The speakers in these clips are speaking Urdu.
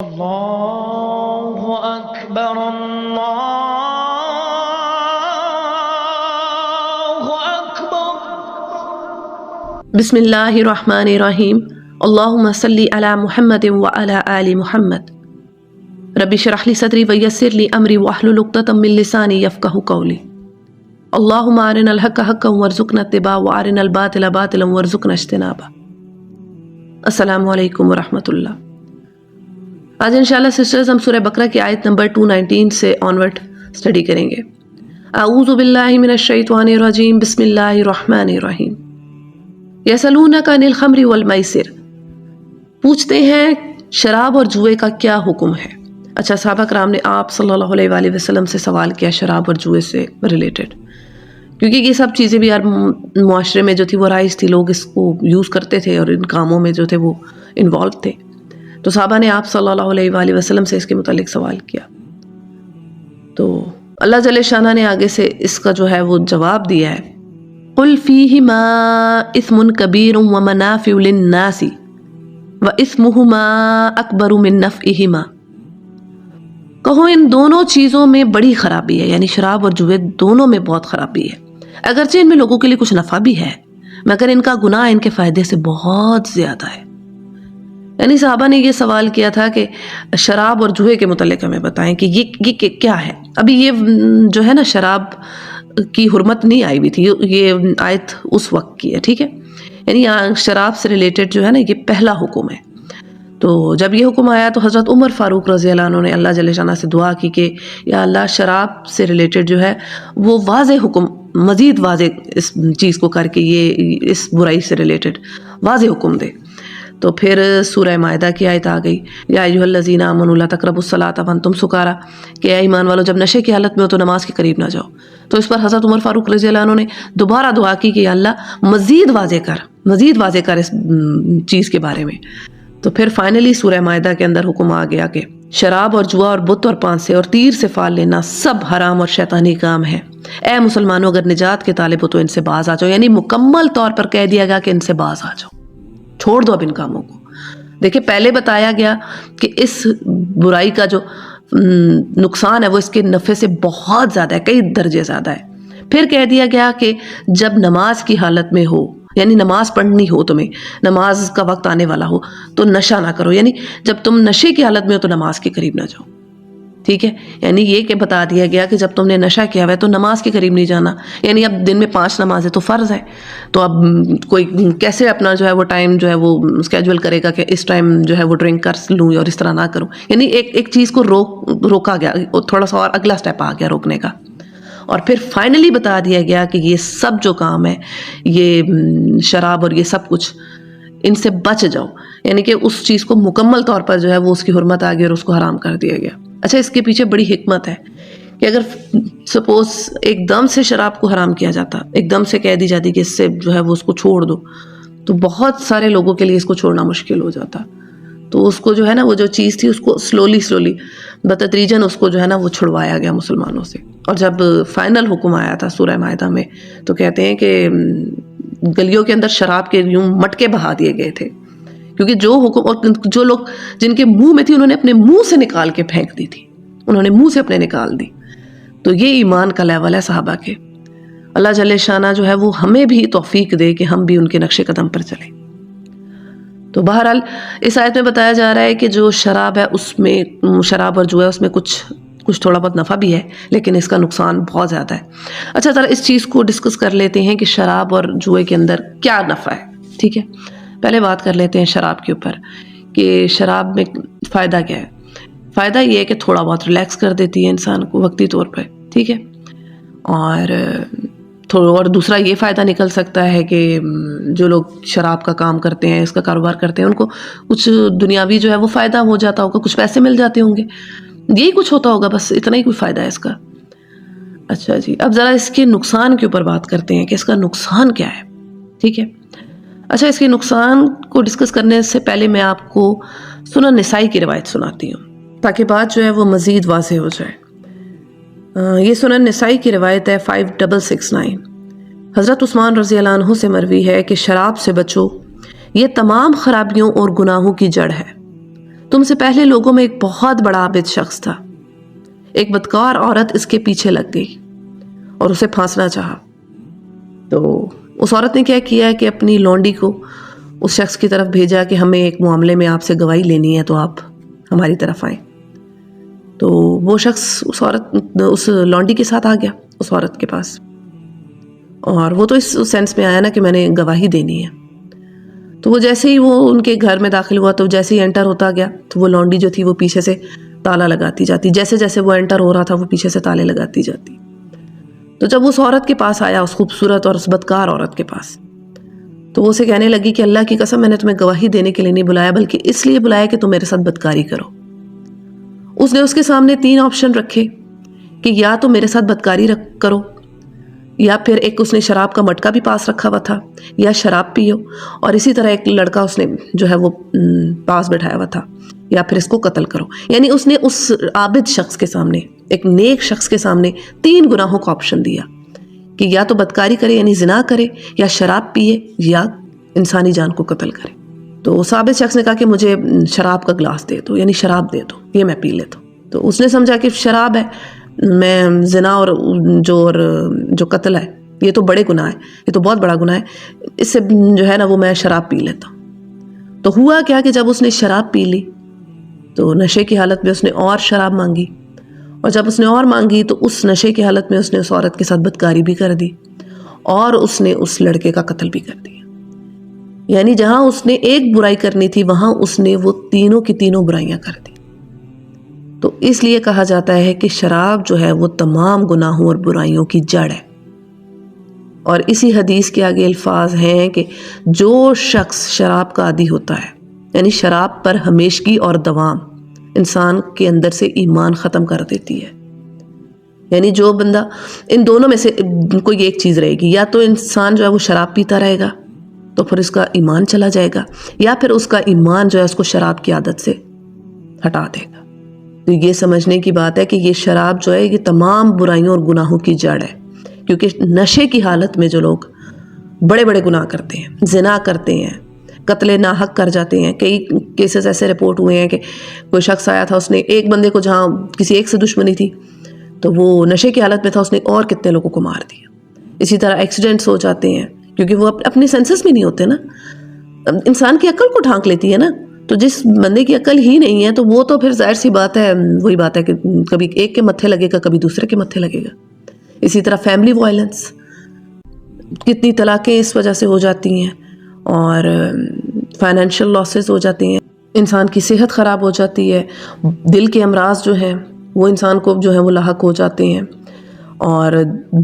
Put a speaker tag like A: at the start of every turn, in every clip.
A: اللہ اکبر اللہ اکبر۔
B: بسم اللہ الرحمن الرحیم۔ اللہم صلی علی محمد وعلی آل محمد۔ رب اشرح لی صدری ویسر لی امری واحلل عقدۃ من لسانی یفقہوا قولی۔ اللہم ارنا الحق حقا وارزقنا اتباعہ وارنا الباطل باطلا وارزقنا اجتنابہ۔ السلام علیکم ورحمۃ اللہ۔ آج انشاءاللہ سسٹرز ہم سورہ بقرہ کی آیت نمبر 219 سے آنورڈ اسٹڈی کریں گے۔ اعوذ باللہ من الشیطان الرجیم، بسم اللہ الرحمن الرحیم۔ یسألونک عن الخمر والمیسر، پوچھتے ہیں شراب اور جوئے کا کیا حکم ہے۔ اچھا، صحابہ کرام نے آپ صلی اللہ علیہ وآلہ وسلم سے سوال کیا شراب اور جوئے سے ریلیٹڈ، کیونکہ یہ سب چیزیں بھی یار معاشرے میں جو تھی وہ رائج تھی، لوگ اس کو یوز کرتے تھے اور ان کاموں میں جو تھے وہ انوالو تھے۔ تو صحابہ نے آپ صلی اللہ علیہ وآلہ وسلم سے اس کے متعلق سوال کیا، تو اللہ جل شانہ نے آگے سے اس کا جو ہے وہ جواب دیا ہے۔ قل فیہما اثم کبیر ومنافع للناس واسمہما اکبر من نفعہما، کہو ان دونوں چیزوں میں بڑی خرابی ہے، یعنی شراب اور جوئے دونوں میں بہت خرابی ہے، اگرچہ ان میں لوگوں کے لیے کچھ نفع بھی ہے مگر ان کا گناہ ان کے فائدے سے بہت زیادہ ہے۔ یعنی صحابہ نے یہ سوال کیا تھا کہ شراب اور جوئے کے متعلق ہمیں بتائیں کہ یہ کیا ہے۔ ابھی یہ جو ہے نا شراب کی حرمت نہیں آئی ہوئی تھی، یہ آیت اس وقت کی ہے، ٹھیک ہے، یعنی شراب سے ریلیٹڈ جو ہے نا یہ پہلا حکم ہے۔ تو جب یہ حکم آیا تو حضرت عمر فاروق رضی اللہ عنہ نے اللہ جل شانہ سے دعا کی کہ یا اللہ شراب سے ریلیٹڈ جو ہے وہ واضح حکم، مزید واضح اس چیز کو کر کے یہ اس برائی سے ریلیٹڈ واضح حکم دے۔ تو پھر سورہ مائدہ کی آیت آ گئی، یا ایھا الذین آمنوا لا تقربوا الصلاۃ وانتم سکارا، کہ اے ایمان والو جب نشے کی حالت میں ہو تو نماز کے قریب نہ جاؤ۔ تو اس پر حضرت عمر فاروق رضی اللہ عنہ نے دوبارہ دعا کی کہ یا اللہ مزید واضح کر اس چیز کے بارے میں۔ تو پھر فائنلی سورہ مائدہ کے اندر حکم آ گیا کہ شراب اور جوا اور بت اور پانسے اور تیر سے فال لینا سب حرام اور شیطانی کام ہے، اے مسلمانوں اگر نجات کے طالب ہو تو ان سے باز آ جاؤ، یعنی مکمل طور پر کہہ دیا گیا کہ ان سے باز آ جاؤ، چھوڑ دو اب ان کاموں کو۔ دیکھیں پہلے بتایا گیا کہ اس برائی کا جو نقصان ہے وہ اس کے نفع سے بہت زیادہ ہے، کئی درجے زیادہ ہے۔ پھر کہہ دیا گیا کہ جب نماز کی حالت میں ہو، یعنی نماز پڑھنی ہو، تمہیں نماز کا وقت آنے والا ہو تو نشہ نہ کرو، یعنی جب تم نشے کی حالت میں ہو تو نماز کے قریب نہ جاؤ، ٹھیک ہے، یعنی یہ کہ بتا دیا گیا کہ جب تم نے نشہ کیا ہوا ہے تو نماز کے قریب نہیں جانا، یعنی اب دن میں 5 نمازیں تو فرض ہے، تو اب کوئی کیسے اپنا جو ہے وہ ٹائم جو ہے وہ اسکیجول کرے گا کہ اس ٹائم جو ہے وہ ڈرنک کر لوں اور اس طرح نہ کروں، یعنی ایک چیز کو روکا گیا، تھوڑا سا اور اگلا سٹیپ آ گیا روکنے کا۔ اور پھر فائنلی بتا دیا گیا کہ یہ سب جو کام ہے، یہ شراب اور یہ سب کچھ، ان سے بچ جاؤ، یعنی کہ اس چیز کو مکمل طور پر جو ہے وہ اس کی حرمت آ گئی اور اس کو حرام کر دیا گیا۔ اچھا، اس کے پیچھے بڑی حکمت ہے کہ اگر سپوز ایک دم سے شراب کو حرام کیا جاتا، ایک دم سے کہہ دی جاتی کہ اس سے جو ہے وہ اس کو چھوڑ دو، تو بہت سارے لوگوں کے لیے اس کو چھوڑنا مشکل ہو جاتا۔ تو اس کو جو ہے نا وہ جو چیز تھی اس کو سلولی بتدریجاً اس کو جو ہے نا وہ چھڑوایا گیا مسلمانوں سے۔ اور جب فائنل حکم آیا تھا سورہ مائدہ میں تو کہتے ہیں کہ گلیوں کے اندر شراب کے یوں مٹکے بہا دیے گئے تھے، کیونکہ جو حکم، اور جو لوگ جن کے منہ میں تھی انہوں نے اپنے منہ سے نکال کے پھینک دی تھی، انہوں نے منہ سے اپنے نکال دی۔ تو یہ ایمان کا لیول ہے صحابہ کے۔ اللہ جل شانہ جو ہے وہ ہمیں بھی توفیق دے کہ ہم بھی ان کے نقش قدم پر چلیں۔ تو بہرحال اس آیت میں بتایا جا رہا ہے کہ جو شراب ہے اس میں، شراب اور جو ہے اس میں کچھ تھوڑا بہت نفع بھی ہے لیکن اس کا نقصان بہت زیادہ ہے۔ اچھا ذرا اس چیز کو ڈسکس کر لیتے ہیں کہ شراب اور جوئے کے اندر کیا نفع ہے، ٹھیک ہے۔ پہلے بات کر لیتے ہیں شراب کے اوپر کہ شراب میں فائدہ کیا ہے۔ فائدہ یہ ہے کہ تھوڑا بہت ریلیکس کر دیتی ہے انسان کو وقتی طور پہ، ٹھیک ہے، اور دوسرا یہ فائدہ نکل سکتا ہے کہ جو لوگ شراب کا کام کرتے ہیں، اس کا کاروبار کرتے ہیں، ان کو کچھ دنیاوی جو ہے وہ فائدہ ہو جاتا ہوگا، کچھ پیسے مل جاتے ہوں گے، یہی کچھ ہوتا ہوگا، بس اتنا ہی کوئی فائدہ ہے اس کا۔ اچھا جی، اب ذرا اس کے نقصان کے اوپر بات کرتے ہیں کہ اس کا نقصان کیا ہے، ٹھیک ہے۔ اچھا، اس کے نقصان کو ڈسکس کرنے سے پہلے میں آپ کو سنن نسائی کی روایت سناتی ہوں تاکہ بات جو ہے وہ مزید واضح ہو جائے۔ یہ سنن نسائی کی روایت ہے 5669۔ حضرت عثمان رضی اللہ عنہ سے مروی ہے کہ شراب سے بچو، یہ تمام خرابیوں اور گناہوں کی جڑ ہے۔ تم سے پہلے لوگوں میں ایک بہت بڑا عابد شخص تھا. ایک بدکار عورت اس کے پیچھے لگ گئی اور اسے پھانسنا چاہا. تو اس عورت نے کیا کیا کہ اپنی لونڈی کو اس شخص کی طرف بھیجا کہ ہمیں ایک معاملے میں آپ سے گواہی لینی ہے، تو آپ ہماری طرف آئیں. تو وہ شخص اس لونڈی کے ساتھ آ گیا اس عورت کے پاس، اور وہ تو اس سینس میں آیا نا کہ میں نے گواہی دینی ہے. تو وہ جیسے ہی وہ ان کے گھر میں داخل ہوا، تو جیسے ہی انٹر ہوتا گیا تو وہ لونڈی جو تھی وہ پیچھے سے تالا لگاتی جاتی، جیسے جیسے وہ انٹر ہو رہا تھا وہ پیچھے سے تالے لگاتی جاتی. تو جب اس عورت کے پاس آیا، اس خوبصورت اور اس بدکار عورت کے پاس، تو وہ اسے کہنے لگی کہ اللہ کی قسم میں نے تمہیں گواہی دینے کے لیے نہیں بلایا، بلکہ اس لیے بلایا کہ تم میرے ساتھ بدکاری کرو. اس نے اس کے سامنے 3 آپشن رکھے کہ یا تو میرے ساتھ بدکاری کرو، یا پھر ایک اس نے شراب کا مٹکا بھی پاس رکھا ہوا تھا، یا شراب پیو، اور اسی طرح ایک لڑکا اس نے جو ہے وہ پاس بٹھایا ہوا تھا، یا پھر اس کو قتل کرو. یعنی اس نے اس عابد شخص کے سامنے، ایک نیک شخص کے سامنے 3 گناہوں کا آپشن دیا کہ یا تو بدکاری کرے یعنی زنا کرے، یا شراب پیے، یا انسانی جان کو قتل کرے. تو اس عابد شخص نے کہا کہ مجھے شراب کا گلاس دے دو، یعنی شراب دے دو، یہ میں پی لیتا ہوں. تو اس نے سمجھا کہ شراب ہے، میں زنا اور جو قتل ہے یہ تو بڑے گناہ ہے، یہ تو بہت بڑا گناہ ہے، اس سے جو ہے نا وہ میں شراب پی لیتا ہوں. تو ہوا کیا کہ جب اس نے شراب پی لی تو نشے کی حالت میں اس نے اور شراب مانگی، اور جب اس نے اور مانگی تو اس نشے کی حالت میں اس نے اس عورت کے ساتھ بدکاری بھی کر دی، اور اس نے اس لڑکے کا قتل بھی کر دیا. یعنی جہاں اس نے ایک برائی کرنی تھی وہاں اس نے وہ تینوں کی تینوں برائیاں کر دی. تو اس لیے کہا جاتا ہے کہ شراب جو ہے وہ تمام گناہوں اور برائیوں کی جڑ ہے. اور اسی حدیث کے آگے الفاظ ہیں کہ جو شخص شراب کا عادی ہوتا ہے، یعنی شراب پر ہمیشگی اور دوام انسان کے اندر سے ایمان ختم کر دیتی ہے. یعنی جو بندہ ان دونوں میں سے کوئی ایک چیز رہے گی، یا تو انسان جو ہے وہ شراب پیتا رہے گا تو پھر اس کا ایمان چلا جائے گا، یا پھر اس کا ایمان جو ہے اس کو شراب کی عادت سے ہٹا دے گا. تو یہ سمجھنے کی بات ہے کہ یہ شراب جو ہے یہ تمام برائیوں اور گناہوں کی جڑ ہے. کیونکہ نشے کی حالت میں جو لوگ بڑے بڑے گناہ کرتے ہیں، زنا کرتے ہیں، قتل ناحق کر جاتے ہیں. کئی کیسز ایسے رپورٹ ہوئے ہیں کہ کوئی شخص آیا تھا، اس نے ایک بندے کو، جہاں کسی ایک سے دشمنی تھی تو وہ نشے کی حالت میں تھا، اس نے اور کتنے لوگوں کو مار دیا. اسی طرح ایکسیڈنٹس ہو جاتے ہیں کیونکہ وہ اپنے سینسز میں نہیں ہوتے نا. انسان کی عقل کو ڈھانک لیتی ہے نا، تو جس بندے کی عقل ہی نہیں ہے تو وہ تو پھر ظاہر سی بات ہے، وہی بات ہے کہ کبھی ایک کے متھے لگے گا، کبھی دوسرے کے متھے لگے گا. اسی طرح فیملی وائلنس، کتنی طلاقیں اس وجہ سے ہو جاتی ہیں، اور فائنینشیل لاسز ہو جاتے ہیں، انسان کی صحت خراب ہو جاتی ہے، دل کے امراض جو ہیں وہ انسان کو جو ہے وہ لاحق ہو جاتے ہیں، اور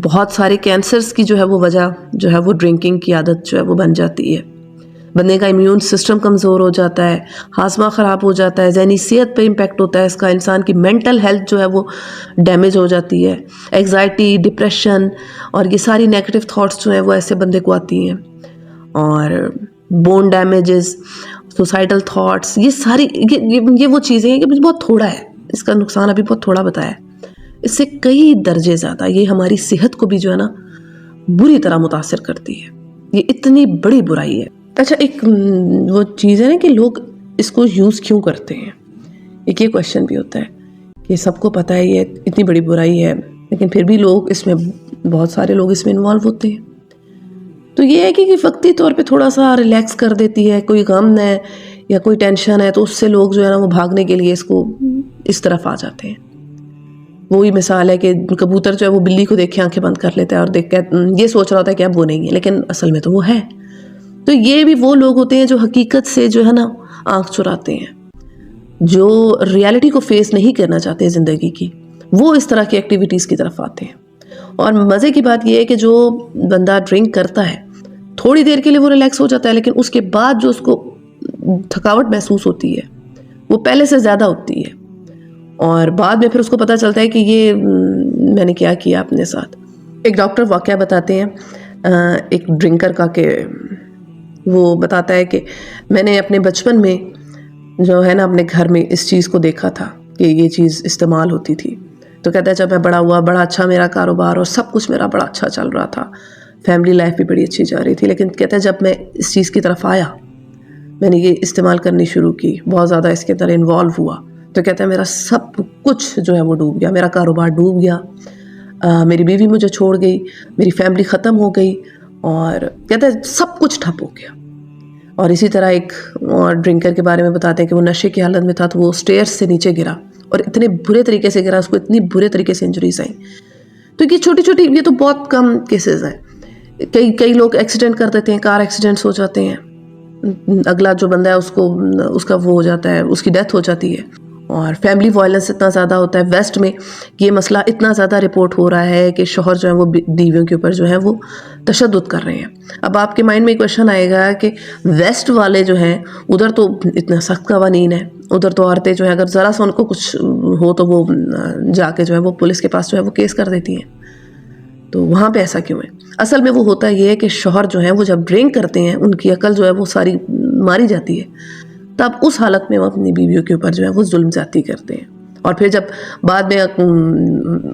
B: بہت سارے کینسرز کی جو ہے وہ وجہ جو ہے وہ ڈرنکنگ کی عادت جو ہے وہ بن جاتی ہے. بندے کا امیون سسٹم کمزور ہو جاتا ہے، ہاضمہ خراب ہو جاتا ہے، ذہنی صحت پہ امپیکٹ ہوتا ہے اس کا، انسان کی مینٹل ہیلتھ جو ہے وہ ڈیمیج ہو جاتی ہے، ایگزائٹی، ڈپریشن، اور یہ ساری نیگیٹو تھاٹس جو ہیں وہ ایسے بندے کو آتی ہیں، اور بون ڈیمیجز، سوسائڈل تھاٹس، یہ ساری یہ وہ چیزیں ہیں کہ مجھے بہت تھوڑا ہے اس کا نقصان، ابھی بہت تھوڑا بتایا ہے، اس سے کئی درجے زیادہ یہ ہماری صحت کو بھی جو ہے نا بری طرح متاثر کرتی ہے. یہ اتنی بڑی برائی ہے. اچھا، ایک وہ چیز ہے نا کہ لوگ اس کو یوز کیوں کرتے ہیں، ایک یہ کویشچن بھی ہوتا ہے کہ سب کو پتہ ہے یہ اتنی بڑی برائی ہے لیکن پھر بھی لوگ اس میں، بہت سارے لوگ اس میں انوالو ہوتے ہیں. تو یہ ہے کہ وقتی طور پہ تھوڑا سا ریلیکس کر دیتی ہے، کوئی غم ہے یا کوئی ٹینشن ہے تو اس سے لوگ جو ہے نا وہ بھاگنے کے لیے اس کو اس طرف آ جاتے ہیں. وہی مثال ہے کہ کبوتر جو ہے وہ بلی کو دیکھ کے آنکھیں بند کر لیتا ہے اور دیکھ کے یہ سوچ رہا ہوتا ہے کہ اب وہ نہیں ہے، لیکن اصل میں تو وہ ہے. تو یہ بھی وہ لوگ ہوتے ہیں جو حقیقت سے جو ہے نا آنکھ چراتے ہیں، جو ریالٹی کو فیس نہیں کرنا چاہتے زندگی کی، وہ اس طرح کی ایکٹیویٹیز کی طرف آتے ہیں. اور مزے کی بات یہ ہے کہ جو بندہ ڈرنک کرتا ہے تھوڑی دیر کے لیے وہ ریلیکس ہو جاتا ہے، لیکن اس کے بعد جو اس کو تھکاوٹ محسوس ہوتی ہے وہ پہلے سے زیادہ ہوتی ہے، اور بعد میں پھر اس کو پتہ چلتا ہے کہ یہ میں نے کیا کیا اپنے ساتھ. ایک ڈاکٹر واقعہ بتاتے ہیں ایک ڈرنکر کا، کہ وہ بتاتا ہے کہ میں نے اپنے بچپن میں جو ہے نا اپنے گھر میں اس چیز کو دیکھا تھا کہ یہ چیز استعمال ہوتی تھی. تو کہتا ہے جب میں بڑا ہوا، بڑا اچھا میرا کاروبار اور سب کچھ میرا بڑا اچھا چل رہا تھا، فیملی لائف بھی بڑی اچھی جا رہی تھی، لیکن کہتا ہے جب میں اس چیز کی طرف آیا میں نے یہ استعمال کرنی شروع کی، بہت زیادہ اس کے اندر انوالو ہوا، تو کہتا ہے میرا سب کچھ جو ہے وہ ڈوب گیا، میرا کاروبار ڈوب گیا، میری بیوی مجھے چھوڑ گئی، میری فیملی ختم ہو گئی، اور کہتا ہے سب کچھ ٹھپ ہو گیا۔ اور اسی طرح ایک ڈرنکر کے بارے میں بتاتے ہیں کہ وہ نشے کی حالت میں تھا تو وہ اسٹیئرز سے نیچے گرا، اور اتنے برے طریقے سے گرا، اس کو اتنی برے طریقے سے انجریز آئیں۔ تو یہ چھوٹی چھوٹی، یہ تو بہت کم کیسز ہیں۔ کئی لوگ ایکسیڈنٹ کر دیتے ہیں، کار ایکسیڈنٹس ہو جاتے ہیں، اگلا جو بندہ ہے اس کا وہ ہو جاتا ہے، اس کی ڈیتھ ہو جاتی ہے۔ اور فیملی وائلنس اتنا زیادہ ہوتا ہے ویسٹ میں، یہ مسئلہ اتنا زیادہ رپورٹ ہو رہا ہے کہ شوہر جو ہے وہ بیویوں کے اوپر جو ہے وہ تشدد کر رہے ہیں۔ اب آپ کے مائنڈ میں ایک کویشچن آئے گا کہ ویسٹ والے جو ہیں ادھر تو اتنا سخت قوانین ہے، ادھر تو عورتیں جو ہیں اگر ذرا سا ان کو کچھ ہو تو وہ جا کے جو ہے وہ پولیس کے پاس جو ہے وہ کیس کر دیتی ہیں، تو وہاں پہ ایسا کیوں ہے؟ اصل میں وہ ہوتا یہ ہے کہ شوہر جو ہیں وہ جب ڈرنک کرتے ہیں ان کی عقل جو ہے وہ ساری ماری جاتی ہے، تب اس حالت میں وہ اپنی بیویوں کے اوپر جو ہے وہ ظلم زیادتی کرتے ہیں، اور پھر جب بعد میں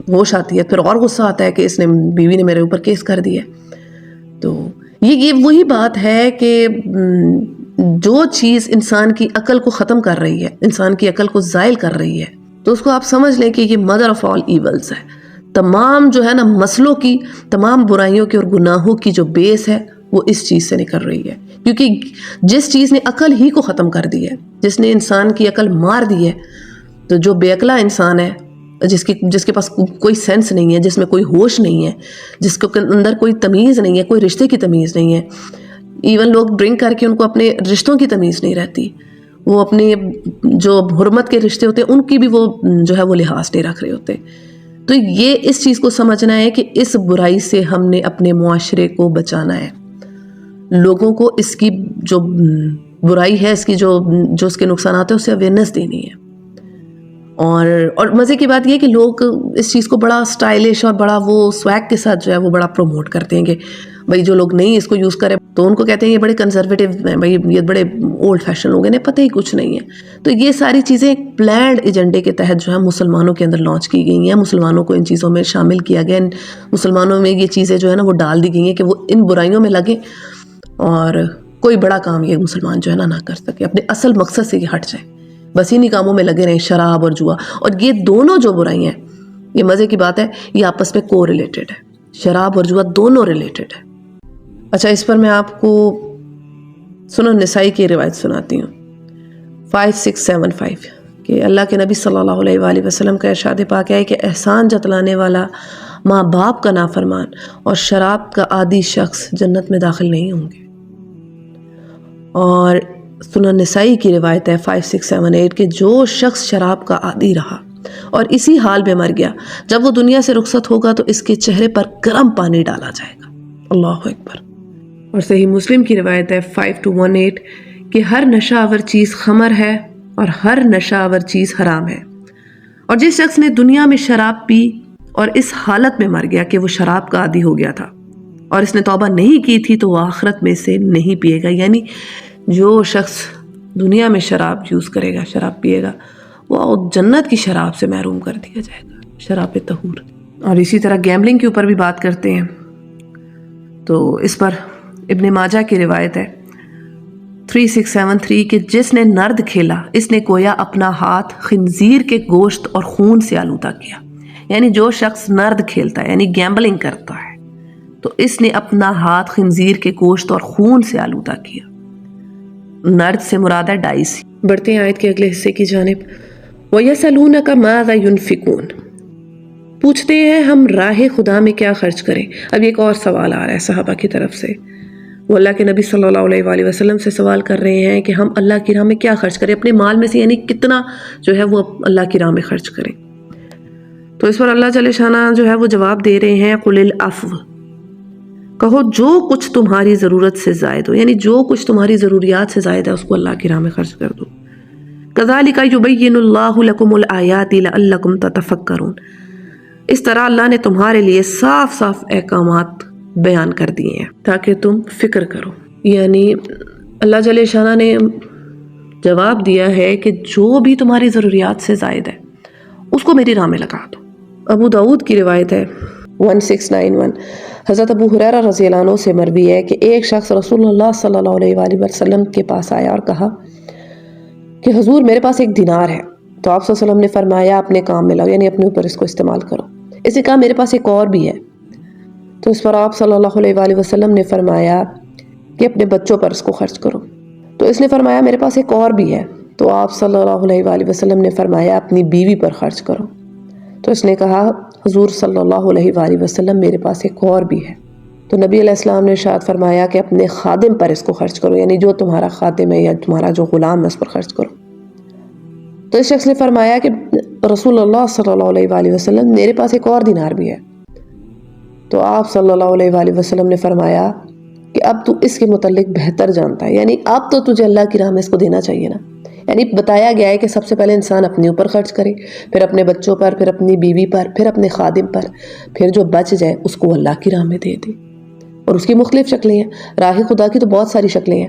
B: ہوش آتی ہے پھر اور غصہ آتا ہے کہ بیوی نے میرے اوپر کیس کر دیا۔ تو یہ وہی بات ہے کہ جو چیز انسان کی عقل کو ختم کر رہی ہے، انسان کی عقل کو زائل کر رہی ہے، تو اس کو آپ سمجھ لیں کہ یہ مدر آف آل ایولز ہے۔ تمام جو ہے نا مسئلوں کی، تمام برائیوں کی اور گناہوں کی جو بیس ہے وہ اس چیز سے نکل رہی ہے، کیونکہ جس چیز نے عقل ہی کو ختم کر دی ہے، جس نے انسان کی عقل مار دی ہے، تو جو بے عقلا انسان ہے، جس کے پاس کوئی سینس نہیں ہے، جس میں کوئی ہوش نہیں ہے، جس کے اندر کوئی تمیز نہیں ہے، کوئی رشتے کی تمیز نہیں ہے، ایون لوگ ڈرنک کر کے ان کو اپنے رشتوں کی تمیز نہیں رہتی، وہ اپنے جو حرمت کے رشتے ہوتے ہیں ان کی بھی وہ جو ہے وہ لحاظ نہیں رکھ رہے ہوتے۔ تو یہ اس چیز کو سمجھنا ہے کہ اس برائی سے ہم نے اپنے معاشرے کو بچانا ہے، لوگوں کو اس کی جو برائی ہے، اس کی جو اس کے نقصانات ہیں اس سے اویئرنیس دینی ہے۔ اور مزے کی بات یہ کہ لوگ اس چیز کو بڑا سٹائلش اور بڑا وہ سویگ کے ساتھ جو ہے وہ بڑا پروموٹ کرتے ہیں کہ بھائی جو لوگ نہیں اس کو یوز کرے تو ان کو کہتے ہیں یہ بڑے کنزرویٹو ہیں، بھائی یہ بڑے اولڈ فیشن لوگ ہیں، انہیں پتہ ہی کچھ نہیں ہے۔ تو یہ ساری چیزیں ایک پلانڈ ایجنڈے کے تحت جو ہے مسلمانوں کے اندر لانچ کی گئی ہیں، مسلمانوں کو ان چیزوں میں شامل کیا گیا، مسلمانوں میں یہ چیزیں جو ہے نا وہ ڈال دی گئی ہیں کہ وہ ان برائیوں میں لگیں اور کوئی بڑا کام یہ مسلمان جو ہے نہ کر سکے، اپنے اصل مقصد سے یہ ہٹ جائیں، بس انہی کاموں میں لگے رہیں، شراب اور جوا۔ اور یہ دونوں جو برائی ہیں، یہ مزے کی بات ہے، یہ آپس میں کو ریلیٹڈ ہے، شراب اور جوا دونوں ریلیٹڈ ہے۔ اچھا، اس پر میں آپ کو سنن نسائی کی روایت سناتی ہوں 5675 کہ اللہ کے نبی صلی اللہ علیہ وآلہ وسلم کا ارشاد پاک ہے کہ احسان جتلانے والا، ماں باپ کا نافرمان اور شراب کا عادی شخص جنت میں داخل نہیں ہوں گے۔ اور سنن نسائی کی روایت ہے 5678 کہ جو شخص شراب کا عادی رہا اور اسی حال میں مر گیا، جب وہ دنیا سے رخصت ہوگا تو اس کے چہرے پر گرم پانی ڈالا جائے گا۔ اللہ اکبر۔ اور صحیح مسلم کی روایت ہے 5218 کہ ہر نشہ آور چیز خمر ہے اور ہر نشہ آور چیز حرام ہے، اور جس شخص نے دنیا میں شراب پی اور اس حالت میں مر گیا کہ وہ شراب کا عادی ہو گیا تھا اور اس نے توبہ نہیں کی تھی تو وہ آخرت میں سے نہیں پیے گا۔ یعنی جو شخص دنیا میں شراب یوز کرے گا، شراب پیے گا، وہ جنت کی شراب سے محروم کر دیا جائے گا، شراب طہور۔ اور اسی طرح گیمبلنگ کے اوپر بھی بات کرتے ہیں، تو اس پر ابن ماجہ کی روایت ہے 3673 کہ جس نے نرد کھیلا اس نے گویا اپنا ہاتھ خنزیر کے گوشت اور خون سے آلودہ کیا۔ یعنی جو شخص نرد کھیلتا ہے، یعنی گیمبلنگ کرتا ہے، تو اس نے اپنا ہاتھ خنزیر کے گوشت اور خون سے آلودہ کیا۔ نرد سے مراد ہے ڈائس۔ بڑھتے ہیں آیت کے اگلے حصے کی جانب۔ وَيَسْأَلُونَكَ مَاذَا يُنْفِقُونَ، پوچھتے ہیں ہم راہ خدا میں کیا خرچ کریں۔ اب ایک اور سوال آ رہا ہے صحابہ کی طرف سے، وہ اللہ کے نبی صلی اللہ علیہ وآلہ وسلم سے سوال کر رہے ہیں کہ ہم اللہ کی راہ میں کیا خرچ کریں، اپنے مال میں سے یعنی کتنا جو ہے وہ اللہ کی راہ میں خرچ کریں۔ تو اس پر اللہ جل شانہ جو ہے وہ جواب دے رہے ہیں قُلِ الْعَفْوَ، کہو جو کچھ تمہاری ضرورت سے زائد ہو، یعنی جو کچھ تمہاری ضروریات سے زائد ہے اس کو اللہ کی راہ میں خرچ کر دو۔ كَذَلِكَ يُبَيِّنُ اللَّهُ لَكُمُ الْآيَاتِ لَعَلَّكُمْ تَتَفَكَّرُونَ، اس طرح اللہ نے تمہارے لیے صاف صاف احکامات بیان کر دیے ہیں تاکہ تم فکر کرو۔ یعنی اللہ جل شانہ نے جواب دیا ہے کہ جو بھی تمہاری ضروریات سے زائد ہے اس کو میری راہ میں لگا دو۔ ابو داؤد کی روایت ہے 1691 حضرت ابو ہریرہ رضی اللہ عنہ سے مروی ہے کہ ایک شخص رسول اللہ صلی اللہ علیہ وآلہ وسلم کے پاس آیا اور کہا کہ حضور میرے پاس ایک دینار ہے. تو آپ صلی اللہ علیہ وسلم نے فرمایا اپنے کام میں لاؤ، یعنی اپنے اوپر اس کو استعمال کرو. اسی کہا میرے پاس ایک اور بھی ہے. تو اس پر آپ صلی اللہ علیہ وآلہ وسلم نے فرمایا کہ اپنے بچوں پر اس کو خرچ کرو. تو اس نے فرمایا میرے پاس ایک اور بھی ہے. تو آپ صلی اللہ علیہ وآلہ وسلم نے فرمایا اپنی بیوی پر خرچ کرو. تو اس نے کہا حضور صلی اللہ علیہ وآلہ وسلم میرے پاس ایک اور بھی ہے. تو نبی علیہ السلام نے ارشاد فرمایا کہ اپنے خادم پر اس کو خرچ کرو، یعنی جو تمہارا خادم ہے یا تمہارا جو غلام ہے اس پر خرچ کرو. تو اس شخص نے فرمایا کہ رسول اللہ صلی اللہ علیہ وآلہ وسلم میرے پاس ایک اور دینار بھی ہے. تو آپ صلی اللہ علیہ وآلہ وسلم نے فرمایا کہ اب تو اس کے متعلق بہتر جانتا ہے، یعنی اب تو تجھے اللہ کی راہ میں اس کو دینا چاہیے نا. یعنی بتایا گیا ہے کہ سب سے پہلے انسان اپنے اوپر خرچ کرے، پھر اپنے بچوں پر، پھر اپنی بیوی پر، پھر اپنے خادم پر، پھر جو بچ جائے اس کو اللہ کی راہ میں دے دے. اور اس کی مختلف شکلیں ہیں. راہ خدا کی تو بہت ساری شکلیں ہیں.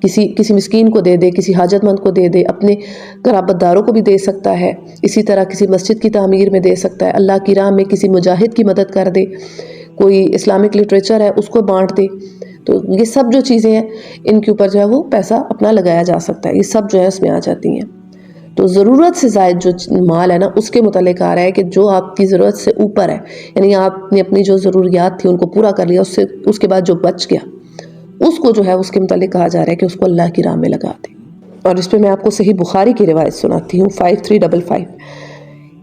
B: کسی مسکین کو دے دے، کسی حاجت مند کو دے دے، اپنے قرابت داروں کو بھی دے سکتا ہے. اسی طرح کسی مسجد کی تعمیر میں دے سکتا ہے، اللہ کی راہ میں کسی مجاہد کی مدد کر دے، کوئی اسلامک لٹریچر ہے اس کو بانٹ دے. تو یہ سب جو چیزیں ہیں ان کے اوپر جو ہے وہ پیسہ اپنا لگایا جا سکتا ہے. یہ سب جو ہے اس میں آ جاتی ہیں. تو ضرورت سے زائد جو مال ہے نا اس کے متعلق آ رہا ہے کہ جو آپ کی ضرورت سے اوپر ہے، یعنی آپ نے اپنی جو ضروریات تھی ان کو پورا کر لیا، اس کے بعد جو بچ گیا اس کو جو ہے اس کے متعلق کہا جا رہا ہے کہ اس کو اللہ کی راہ میں لگا دے. اور اس پہ میں آپ کو صحیح بخاری کی روایت سناتی ہوں 5355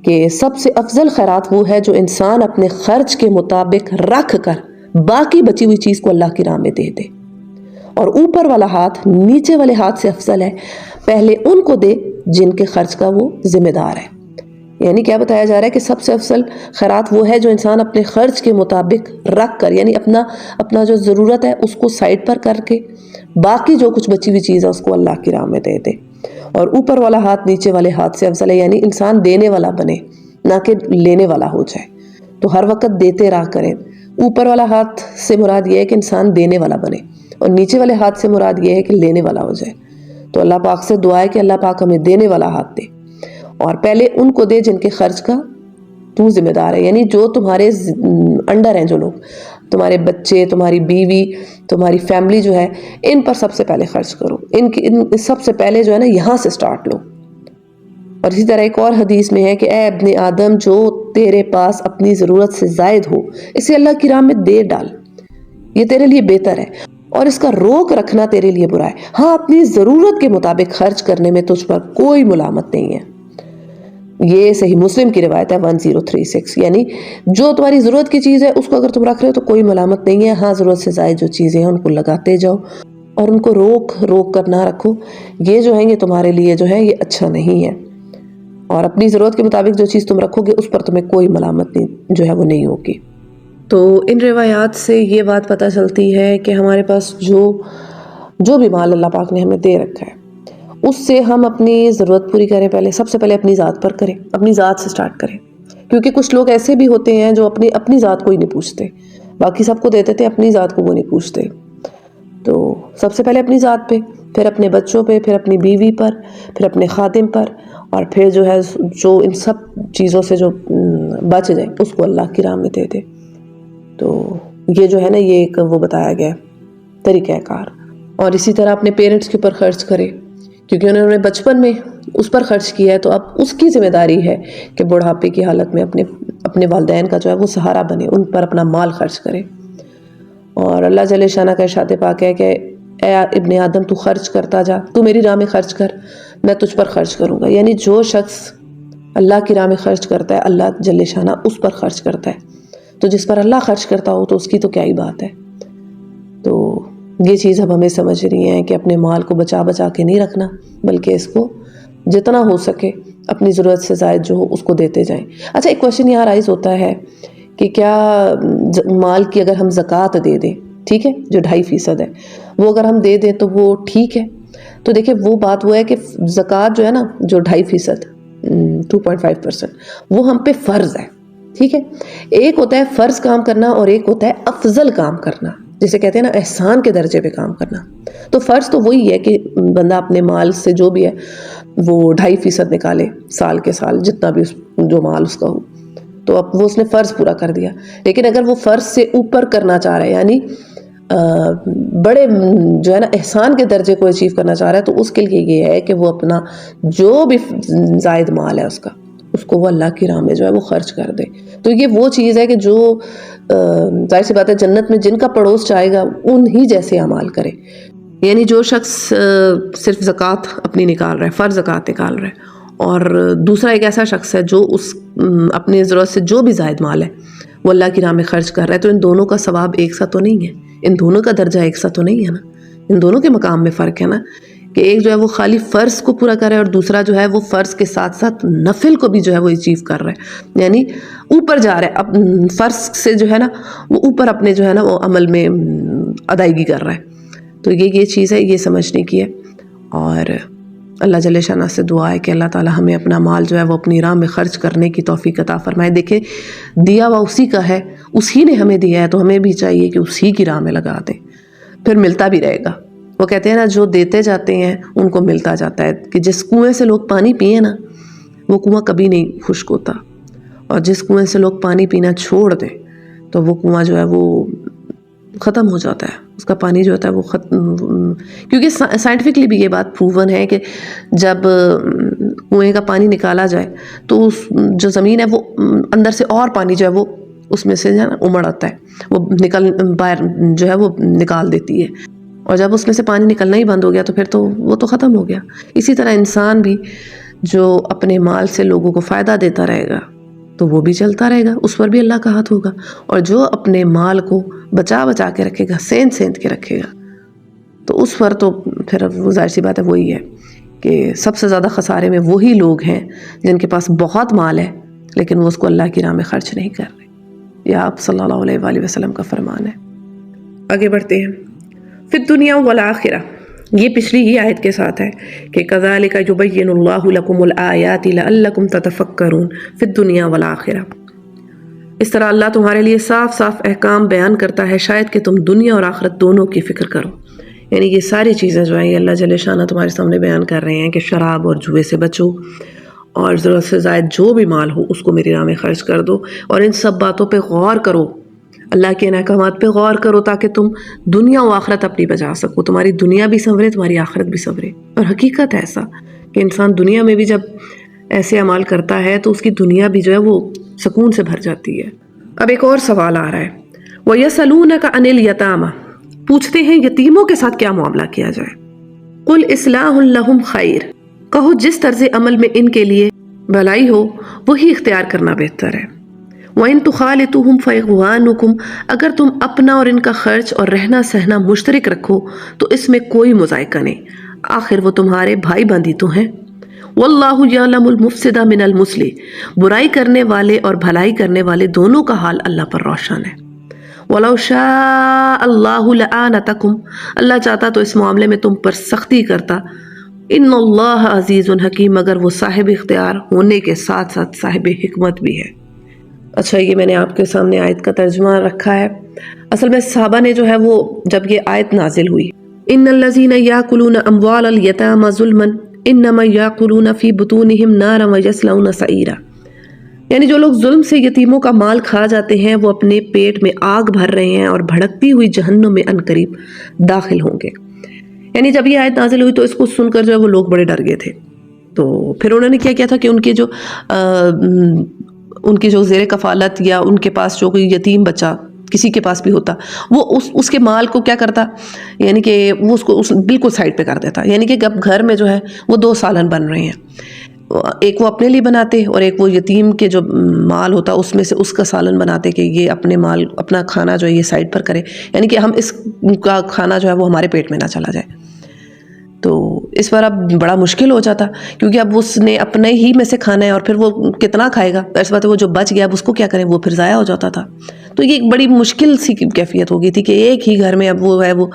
B: کہ سب سے افضل خیرات وہ ہے جو انسان اپنے خرچ کے مطابق رکھ کر باقی بچی ہوئی چیز کو اللہ کی راہ میں دے دے. اور اوپر والا ہاتھ نیچے والے ہاتھ سے افضل ہے، پہلے ان کو دے جن کے خرچ کا وہ ذمہ دار ہے. یعنی کیا بتایا جا رہا ہے کہ سب سے افضل خیرات وہ ہے جو انسان اپنے خرچ کے مطابق رکھ کر، یعنی اپنا جو ضرورت ہے اس کو سائڈ پر کر کے باقی جو کچھ بچی ہوئی چیز ہے اس کو اللہ کی راہ میں دے دے. اور اوپر والا ہاتھ نیچے والے ہاتھ سے افضل ہے، یعنی انسان دینے والا بنے نہ کہ لینے والا ہو جائے. تو ہر وقت دیتے رہا کریں. اوپر والا ہاتھ سے مراد یہ ہے کہ انسان دینے والا بنے، اور نیچے والے ہاتھ سے مراد یہ ہے کہ لینے والا ہو جائے. تو اللہ پاک سے دعا ہے کہ اللہ پاک ہمیں دینے والا ہاتھ دے، اور پہلے ان کو دے جن کے خرچ کا تو ذمہ دار ہے. یعنی جو تمہارے انڈر ہیں، جو لوگ تمہارے بچے، تمہاری بیوی، تمہاری فیملی جو ہے، ان پر سب سے پہلے خرچ کرو. ان سب سے پہلے جو ہے نا یہاں سے سٹارٹ لو. اور اسی طرح ایک اور حدیث میں ہے کہ اے ابن آدم جو تیرے پاس اپنی ضرورت سے زائد ہو اسے اللہ کی راہ میں دے ڈال، یہ تیرے لیے بہتر ہے، اور اس کا روک رکھنا تیرے لیے برا ہے. ہاں اپنی ضرورت کے مطابق خرچ کرنے میں تجھ پر کوئی ملامت نہیں ہے. یہ صحیح مسلم کی روایت ہے 1036. یعنی جو تمہاری ضرورت کی چیز ہے اس کو اگر تم رکھ رہے ہو تو کوئی ملامت نہیں ہے. ہاں ضرورت سے زائد جو چیزیں ہیں ان کو لگاتے جاؤ اور ان کو روک کر نہ رکھو. یہ جو ہے یہ تمہارے لیے جو ہے یہ اچھا نہیں ہے. اور اپنی ضرورت کے مطابق جو چیز تم رکھو گے اس پر تمہیں کوئی ملامت نہیں جو ہے وہ نہیں ہوگی. تو ان روایات سے یہ بات پتہ چلتی ہے کہ ہمارے پاس جو بھی مال اللہ پاک نے ہمیں دے رکھا ہے اس سے ہم اپنی ضرورت پوری کریں. سب سے پہلے اپنی ذات پر کریں، اپنی ذات سے سٹارٹ کریں. کیونکہ کچھ لوگ ایسے بھی ہوتے ہیں جو اپنی ذات کو ہی نہیں پوچھتے، باقی سب کو دیتے تھے، اپنی ذات کو وہ نہیں پوچھتے. تو سب سے پہلے اپنی ذات پہ، پھر اپنے بچوں پہ، پھر اپنی بیوی پر، پھر اپنے خادم پر، اور پھر جو ہے جو ان سب چیزوں سے جو بچ جائے اس کو اللہ کی راہ میں دے دے. تو یہ جو ہے نا یہ ایک وہ بتایا گیا طریقہ کار. اور اسی طرح اپنے پیرنٹس کے اوپر خرچ کرے، کیونکہ انہوں نے بچپن میں اس پر خرچ کیا ہے، تو اب اس کی ذمہ داری ہے کہ بڑھاپے کی حالت میں اپنے والدین کا جو ہے وہ سہارا بنے، ان پر اپنا مال خرچ کرے. اور اللہ جل شانہ کا ارشاد پاک ہے کہ اے ابن آدم تو خرچ کرتا جا، تو میری راہ میں خرچ کر، میں تجھ پر خرچ کروں گا. یعنی جو شخص اللہ کی راہ میں خرچ کرتا ہے اللہ جل شانہ اس پر خرچ کرتا ہے. تو جس پر اللہ خرچ کرتا ہو تو اس کی تو کیا ہی بات ہے. تو یہ چیز اب ہمیں سمجھ رہی ہیں کہ اپنے مال کو بچا کے نہیں رکھنا، بلکہ اس کو جتنا ہو سکے اپنی ضرورت سے زائد جو ہو اس کو دیتے جائیں. اچھا ایک کویشچن یہاں رائز ہوتا ہے کہ کیا مال کی اگر ہم زکوٰۃ دے دیں، ٹھیک ہے، جو 2.5% ہے وہ اگر ہم دے دیں تو وہ ٹھیک ہے؟ تو دیکھیں وہ بات وہ ہے کہ زکوٰۃ جو ہے نا، جو 2.5% 2.5% وہ ہم پہ فرض ہے. ٹھیک ہے، ایک ہوتا ہے فرض کام کرنا اور ایک ہوتا ہے افضل کام کرنا، جسے کہتے ہیں نا احسان کے درجے پہ کام کرنا. تو فرض تو وہی ہے کہ بندہ اپنے مال سے جو بھی ہے وہ 2.5% نکالے سال کے سال، جتنا بھی جو مال اس کا ہو. تو اب وہ اس نے فرض پورا کر دیا. لیکن اگر وہ فرض سے اوپر کرنا چاہ رہا ہے، یعنی بڑے جو ہے نا احسان کے درجے کو اچیو کرنا چاہ رہا ہے، تو اس کے لیے یہ ہے کہ وہ اپنا جو بھی زائد مال ہے اس کو وہ اللہ کی راہ میں جو ہے وہ خرچ کر دے. تو یہ وہ چیز ہے کہ جو ظاہر سی بات ہے جنت میں جن کا پڑوس چاہے گا انہی جیسے اعمال کرے. یعنی جو شخص صرف زکوٰۃ اپنی نکال رہا ہے، فرض زکوٰۃ نکال رہا ہے، اور دوسرا ایک ایسا شخص ہے جو اس اپنی ضرورت سے جو بھی زائد مال ہے وہ اللہ کی راہ میں خرچ کر رہا ہے، تو ان دونوں کا ثواب ایک سا تو نہیں ہے، ان دونوں کا درجہ ایک سا تو نہیں ہے نا، ان دونوں کے مقام میں فرق ہے نا، کہ ایک جو ہے وہ خالی فرض کو پورا کر رہا ہے اور دوسرا جو ہے وہ فرض کے ساتھ ساتھ نفل کو بھی جو ہے وہ اچیو کر رہا ہے، یعنی اوپر جا رہا ہے، اب فرض سے جو ہے نا وہ اوپر اپنے جو ہے نا وہ عمل میں ادائیگی کر رہا ہے. تو یہ چیز ہے، یہ سمجھنے کی ہے. اور اللہ جل شانہ سے دعا ہے کہ اللہ تعالی ہمیں اپنا مال جو ہے وہ اپنی راہ میں خرچ کرنے کی توفیق عطا فرمائے. دیکھیں دیا ہوا اسی کا ہے، اسی نے ہمیں دیا ہے، تو ہمیں بھی چاہیے کہ اسی کی راہ میں لگا دیں، پھر ملتا بھی رہے گا. وہ کہتے ہیں نا جو دیتے جاتے ہیں ان کو ملتا جاتا ہے، کہ جس کنویں سے لوگ پانی پیئے نا وہ کنواں کبھی نہیں خشک ہوتا، اور جس کنویں سے لوگ پانی پینا چھوڑ دیں تو وہ کنواں جو ہے وہ ختم ہو جاتا ہے، اس کا پانی جو ہوتا ہے وہ ختم. کیونکہ سائنٹیفکلی بھی یہ بات پروون ہے کہ جب کنویں کا پانی نکالا جائے تو جو زمین ہے وہ اندر سے اور پانی جو ہے وہ اس میں سے جو ہے نا امڑ آتا ہے، وہ باہر جو ہے وہ نکال دیتی ہے، اور جب اس میں سے پانی نکلنا ہی بند ہو گیا تو پھر تو وہ تو ختم ہو گیا. اسی طرح انسان بھی جو اپنے مال سے لوگوں کو فائدہ دیتا رہے گا تو وہ بھی چلتا رہے گا، اس پر بھی اللہ کا ہاتھ ہوگا. اور جو اپنے مال کو بچا کے رکھے گا، سینت کے رکھے گا، تو اس پر تو پھر وہ ظاہر سی بات ہے وہی ہے کہ سب سے زیادہ خسارے میں وہی لوگ ہیں جن کے پاس بہت مال ہے لیکن وہ اس کو اللہ کی راہ میں خرچ نہیں کر رہے. یہ آپ صلی اللہ علیہ وآلہ وسلم کا فرمان ہے. آگے بڑھتے ہیں. فی الدنیا والآخرہ، یہ پچھلی ہی آیت کے ساتھ ہے کہ کذالک یبین اللہ لکم الآیات لعلکم تتفکرون فی الدنیا والآخرہ. اس طرح اللہ تمہارے لیے صاف صاف احکام بیان کرتا ہے شاید کہ تم دنیا اور آخرت دونوں کی فکر کرو. یعنی یہ ساری چیزیں جو ہیں یہ اللہ جل شانہ تمہارے سامنے بیان کر رہے ہیں کہ شراب اور جوئے سے بچو، اور ضرورت سے زائد جو بھی مال ہو اس کو میری راہ میں خرچ کر دو، اور ان سب باتوں پہ غور کرو، اللہ کے احکامات پہ غور کرو تاکہ تم دنیا و آخرت اپنی بچا سکو، تمہاری دنیا بھی سنورے، تمہاری آخرت بھی سنورے. اور حقیقت ہے ایسا کہ انسان دنیا میں بھی جب ایسے اعمال کرتا ہے تو اس کی دنیا بھی جو ہے وہ سکون سے بھر جاتی ہے. اب ایک اور سوال آ رہا ہے، وَيَسْأَلُونَكَ عَنِ الْيَتَامَى، پوچھتے ہیں یتیموں کے ساتھ کیا معاملہ کیا جائے. قُلْ إِصْلَاحٌ لَهُمْ خَيْرٌ، کہو جس طرز عمل میں ان کے لیے بھلائی ہو وہی اختیار کرنا بہتر ہے. وَإِن تُخَالِطُوهُمْ فَإِخْوَانُكُمْ، اگر تم اپنا اور ان کا خرچ اور رہنا سہنا مشترک رکھو تو اس میں کوئی مذائقہ نہیں، آخر وہ تمہارے بھائی بندی تو ہیں. وَاللَّهُ يَعْلَمُ الْمُفْسِدَ مِنَ الْمُصْلِحِ، برائی کرنے والے اور بھلائی کرنے والے دونوں کا حال اللہ پر روشن ہے. وَلَوْ شَاءَ اللَّهُ لَأَعْنَتَكُمْ، اللہ چاہتا تو اس معاملے میں تم پر سختی کرتا. ان اللہ عزیز حکیم، مگر وہ صاحب اختیار ہونے کے ساتھ ساتھ صاحب حکمت بھی ہے. اچھا، یہ میں نے آپ کے سامنے آیت کا ترجمہ رکھا ہے. اصل میں صحابہ نے جو ہے وہ جب یہ آیت نازل ہوئی، ان الذین یاکلون اموال الیتامی ظلما انما یاکلون فی بطونہم نارا ویصلون سعیرا، یعنی جو لوگ ظلم سے یتیموں کا مال کھا جاتے ہیں وہ اپنے پیٹ میں آگ بھر رہے ہیں اور بھڑکتی ہوئی جہنم میں عنقریب داخل ہوں گے. یعنی جب یہ آیت نازل ہوئی تو اس کو سن کر جو ہے وہ لوگ بڑے ڈر گئے تھے. تو پھر انہوں نے کیا کیا تھا کہ ان کی جو زیر کفالت یا ان کے پاس جو کوئی یتیم بچہ کسی کے پاس بھی ہوتا، وہ اس کے مال کو کیا کرتا، یعنی کہ وہ اس کو بالکل سائڈ پہ کر دیتا. یعنی کہ اب گھر میں جو ہے وہ 2 سالن بن رہے ہیں، ایک وہ اپنے لیے بناتے اور ایک وہ یتیم کے جو مال ہوتا اس میں سے اس کا سالن بناتے کہ یہ اپنے مال اپنا کھانا جو ہے یہ سائڈ پر کرے، یعنی کہ ہم اس کا کھانا جو ہے وہ ہمارے پیٹ میں نہ چلا جائے. تو اس پر اب بڑا مشکل ہو جاتا کیونکہ اب اس نے اپنے ہی میں سے کھانا ہے اور پھر وہ کتنا کھائے گا، ایسی بات ہے وہ جو بچ گیا اب اس کو کیا کریں، وہ پھر ضائع ہو جاتا تھا. تو یہ ایک بڑی مشکل سی کیفیت ہو گئی تھی کہ ایک ہی گھر میں اب وہ ہے وہ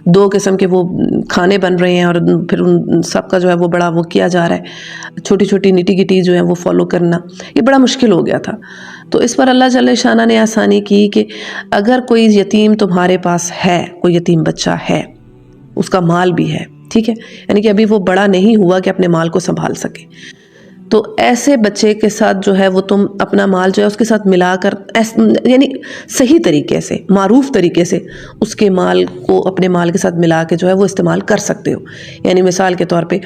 B: 2 قسم کے وہ کھانے بن رہے ہیں اور پھر ان سب کا جو ہے وہ بڑا وہ کیا جا رہا ہے، چھوٹی چھوٹی نٹی گٹی جو ہے وہ فالو کرنا، یہ بڑا مشکل ہو گیا تھا. تو اس پر اللہ جل شانہ نے آسانی کی کہ اگر کوئی یتیم تمہارے پاس ہے، کوئی یتیم بچہ ہے، اس کا مال بھی ہے، ٹھیک ہے، یعنی کہ ابھی وہ بڑا نہیں ہوا کہ اپنے مال کو سنبھال سکے، تو ایسے بچے کے ساتھ جو ہے وہ تم اپنا مال جو ہے اس کے ساتھ ملا کر یعنی صحیح طریقے سے، معروف طریقے سے اس کے مال کو اپنے مال کے ساتھ ملا کے جو ہے وہ استعمال کر سکتے ہو. یعنی مثال کے طور پہ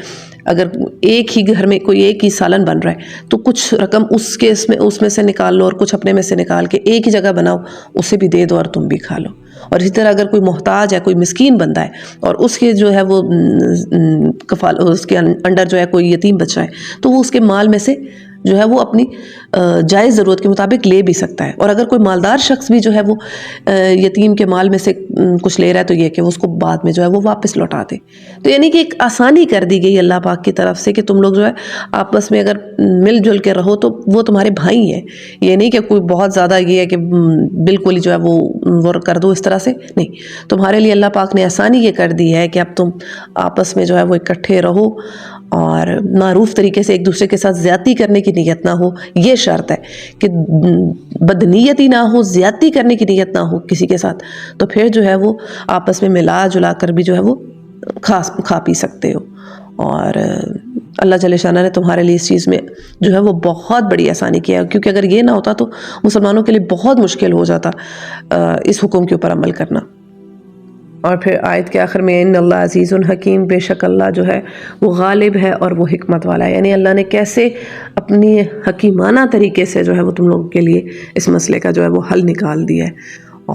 B: اگر ایک ہی گھر میں کوئی ایک ہی سالن بن رہا ہے تو کچھ رقم اس میں سے نکال لو اور کچھ اپنے میں سے نکال کے ایک ہی جگہ بناؤ، اسے بھی دے دو اور تم بھی کھا لو. اور اسی طرح اگر کوئی محتاج ہے، کوئی مسکین بندہ ہے اور اس کے جو ہے وہ اس کے انڈر جو ہے کوئی یتیم بچہ ہے تو وہ اس کے مال میں سے جو ہے وہ اپنی جائز ضرورت کے مطابق لے بھی سکتا ہے. اور اگر کوئی مالدار شخص بھی جو ہے وہ یتیم کے مال میں سے کچھ لے رہا ہے تو یہ کہ اس کو بعد میں جو ہے وہ واپس لوٹا دے. تو یعنی کہ ایک آسانی کر دی گئی اللہ پاک کی طرف سے کہ تم لوگ جو ہے آپس میں اگر مل جل کے رہو تو وہ تمہارے بھائی ہیں. یہ نہیں کہ کوئی بہت زیادہ یہ ہے کہ بالکل ہی جو ہے وہ کر دو اس طرح سے نہیں. تمہارے لیے اللہ پاک نے آسانی یہ کر دی ہے کہ اب تم آپس میں جو ہے وہ اکٹھے رہو اور معروف طریقے سے ایک دوسرے کے ساتھ زیادتی کرنے کی نیت نہ ہو. یہ شرط ہے کہ بدنیتی نہ ہو، زیادتی کرنے کی نیت نہ ہو کسی کے ساتھ، تو پھر جو ہے وہ آپس میں ملا جلا کر بھی جو ہے وہ کھا پی سکتے ہو. اور اللہ جل شانہ نے تمہارے لیے اس چیز میں جو ہے وہ بہت بڑی آسانی کیا ہے، کیونکہ اگر یہ نہ ہوتا تو مسلمانوں کے لیے بہت مشکل ہو جاتا اس حکم کے اوپر عمل کرنا. اور پھر آیت کے آخر میں ان اللہ عزیز الحکیم، بے شک اللہ جو ہے وہ غالب ہے اور وہ حکمت والا ہے. یعنی اللہ نے کیسے اپنی حکیمانہ طریقے سے جو ہے وہ تم لوگوں کے لیے اس مسئلے کا جو ہے وہ حل نکال دیا ہے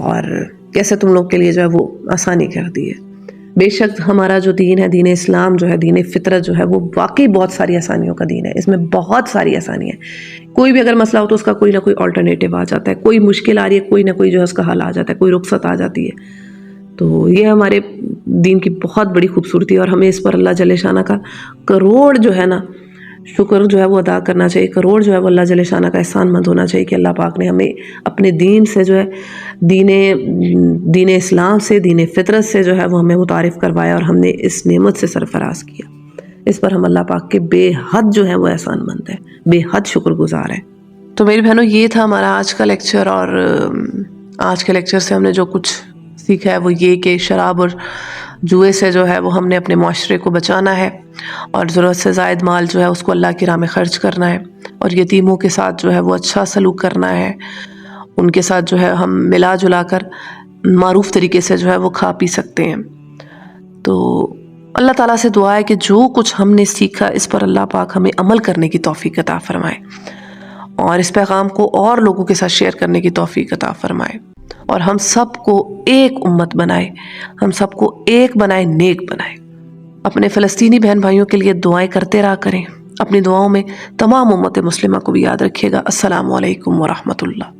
B: اور کیسے تم لوگ کے لیے جو ہے وہ آسانی کر دی ہے. بے شک ہمارا جو دین ہے، دین اسلام جو ہے، دین فطرت جو ہے، وہ واقعی بہت ساری آسانیوں کا دین ہے. اس میں بہت ساری آسانی ہے. کوئی بھی اگر مسئلہ ہو تو اس کا کوئی نہ کوئی آلٹرنیٹیو آ جاتا ہے، کوئی مشکل آ رہی ہے کوئی نہ کوئی جو ہے اس کا حل آ جاتا ہے، کوئی رخصت آ جاتی ہے. تو یہ ہمارے دین کی بہت بڑی خوبصورتی ہے اور ہمیں اس پر اللہ جل شانہ کا کروڑ جو ہے نا شکر جو ہے وہ ادا کرنا چاہیے. کروڑ جو ہے وہ اللہ جل شانہ کا احسان مند ہونا چاہیے کہ اللہ پاک نے ہمیں اپنے دین سے جو ہے دین اسلام سے، دین فطرت سے جو ہے وہ ہمیں متعارف کروایا اور ہم نے اس نعمت سے سرفراز کیا. اس پر ہم اللہ پاک کے بے حد جو ہے وہ احسان مند ہے، بے حد شکر گزار ہے. تو میری بہنوں، یہ تھا ہمارا آج کا لیکچر. اور آج کے لیکچر سے ہم نے جو کچھ سیکھا ہے وہ یہ کہ شراب اور جوئے سے جو ہے وہ ہم نے اپنے معاشرے کو بچانا ہے اور ضرورت سے زائد مال جو ہے اس کو اللہ کی راہ میں خرچ کرنا ہے اور یتیموں کے ساتھ جو ہے وہ اچھا سلوک کرنا ہے. ان کے ساتھ جو ہے ہم ملا جلا کر معروف طریقے سے جو ہے وہ کھا پی سکتے ہیں. تو اللہ تعالیٰ سے دعا ہے کہ جو کچھ ہم نے سیکھا اس پر اللہ پاک ہمیں عمل کرنے کی توفیق عطا فرمائے اور اس پیغام کو اور لوگوں کے ساتھ شیئر کرنے کی توفیق عطا فرمائے اور ہم سب کو ایک امت بنائے، ہم سب کو ایک بنائے، نیک بنائے. اپنے فلسطینی بہن بھائیوں کے لیے دعائیں کرتے رہا کریں. اپنی دعاؤں میں تمام امت مسلمہ کو بھی یاد رکھیے گا. السلام علیکم ورحمۃ اللہ.